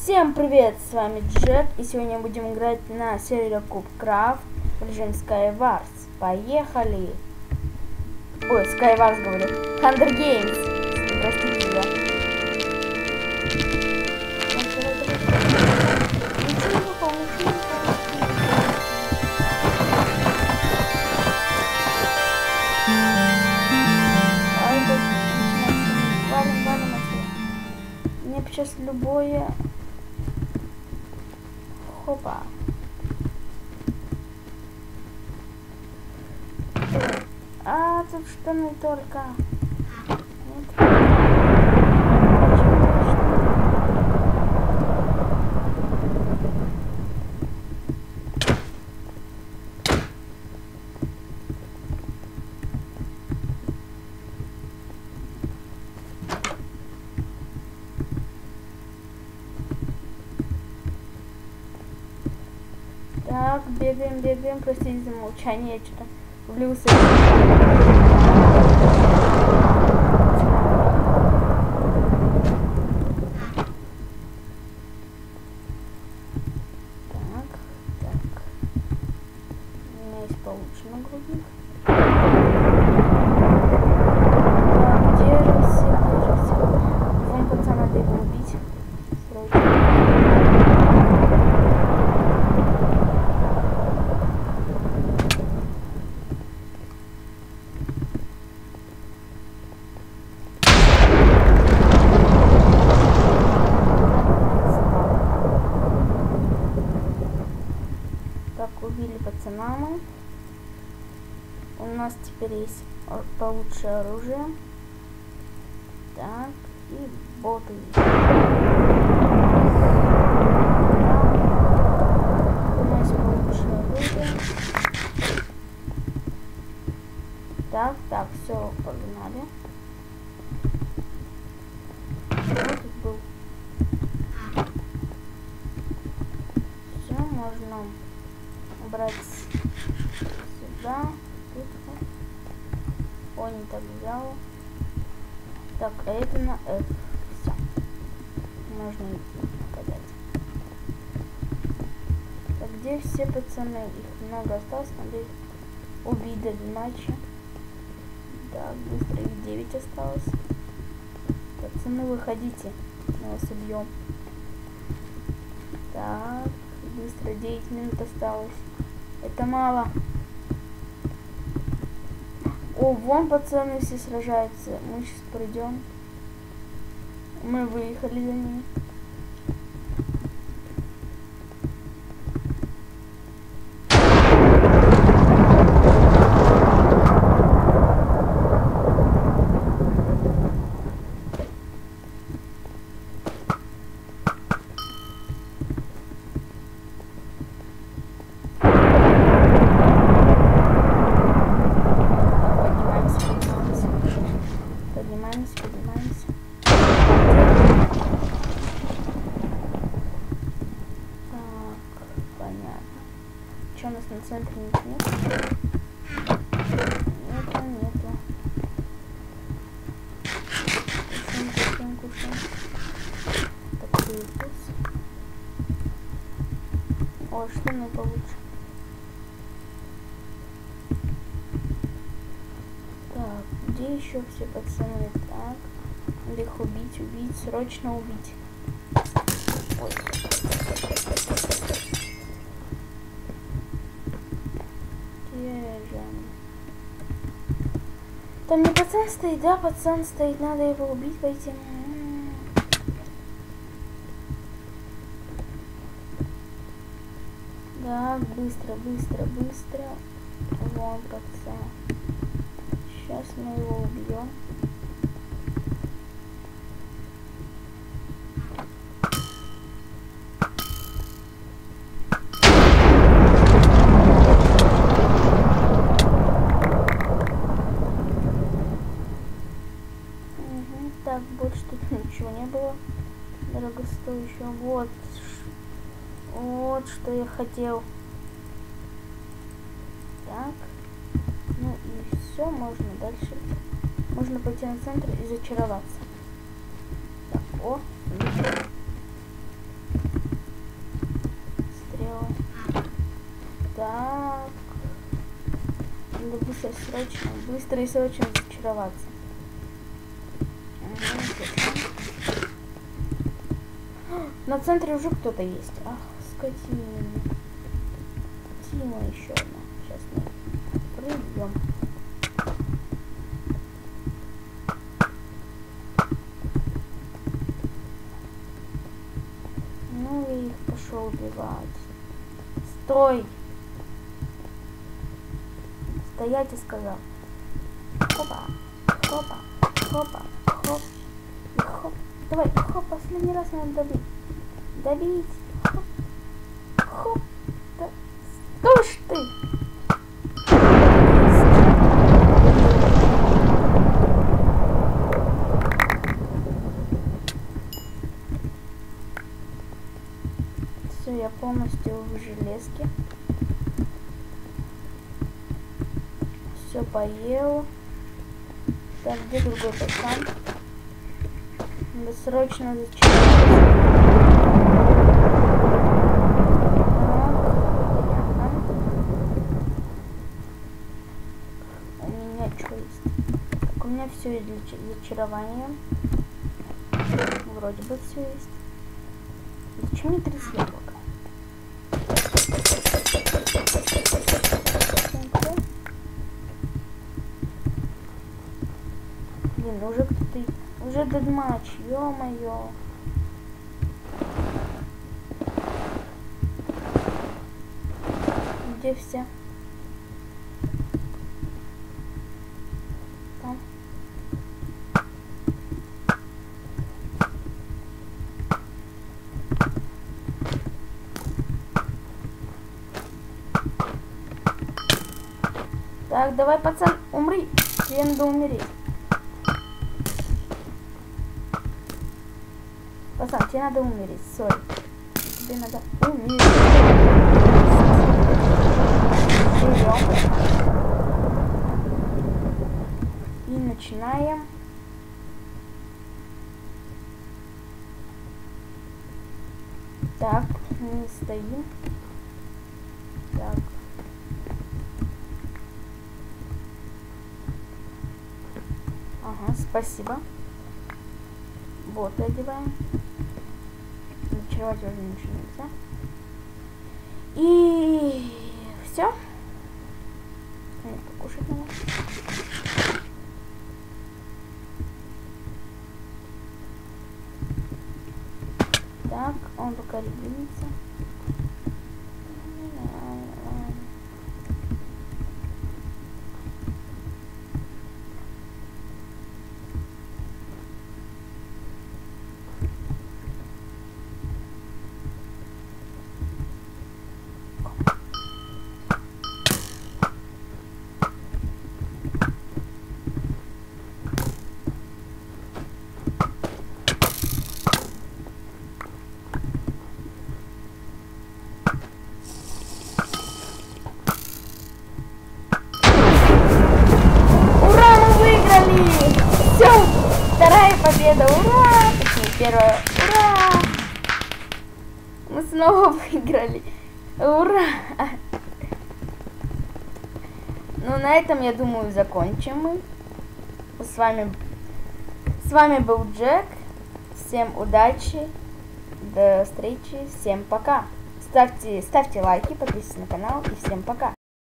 Всем привет, с вами Джек, и сегодня будем играть на сервере Кубкрафт в режим Skywars. Поехали! Ой, Skywars говорю. Hunger Games. Простите, да. Мне сейчас любое... Хопа. А, тут штаны только. Нет. Так, бегаем, простите за молчание, я что-то влился. Так. У меня есть получше нагрудник. Где же все? Вон пацан, надо его убить. Так, убили пацана мы. У нас теперь есть получше оружие. Так, и боты. У нас получше оружие. Так, все, погнали. Вот тут был. Все, можно брать сюда. Тут. О, не так взял. Так, а это на F. Все. Можно идти нападать. Так, где все пацаны? Их много осталось, надо их убить до матча. Так, быстро, их 9 осталось. Пацаны, выходите. Мы вас убьем. Так, быстро, 9 минут осталось. Это мало. О, вон пацаны все сражаются. Мы сейчас пройдем. Мы выехали за ними. Поднимаемся. Так, понятно. Что у нас на центре нет? Нету. Кушаем. Так, вкус. О, что мы получше? Так, где еще все пацаны? Так, надо их убить, срочно убить. Ой. Где же он? Там не пацан стоит, да? Пацан стоит, надо его убить, пойти. Так, быстро. Вон пацан. Сейчас мы его убьем. Так, больше тут ничего не было дорогостоящего. Вот что я хотел. Так, ну и все, можно дальше. Можно пойти на центр и зачароваться. Так, о, сейчас срочно, быстро и срочно зачароваться. На центре уже кто-то есть. Ах, скотина. Тима еще одна. Сейчас мы прыгнем. Ну и их пошел убивать. Стой! Стоять, и сказал. Хопа, хопа, хопа, хоп. И хоп. Давай, хоп, последний раз надо добить. Добить. Хоп. Хоп. Да. Что ж ты? Все, я полностью в железке. Все поел. Так, где другой пацан? Надо срочно зачаровать. У меня что есть? Так, у меня все есть для зачарования. Вроде бы все есть. Зачем мне 3 яблока? Блин, уже кто-то... Уже дедматч, ё-моё. Где все? Там. Так, давай, пацан, умри. Тебе надо умереть. Пацан, тебе надо умереть, сори. Тебе надо умереть. Берем. И начинаем. Так, мы стоим. Так. Ага, спасибо. Боты одеваем. Зачаровать уже ничего нельзя. И все. Нет, покушать надо. Так, он пока регулируется. Победа, ура! Точнее, первая, ура! Мы снова выиграли, ура! Ну, на этом, я думаю, закончим мы. С вами был Джек. Всем удачи, до встречи, всем пока. Ставьте лайки, подписывайтесь на канал и всем пока.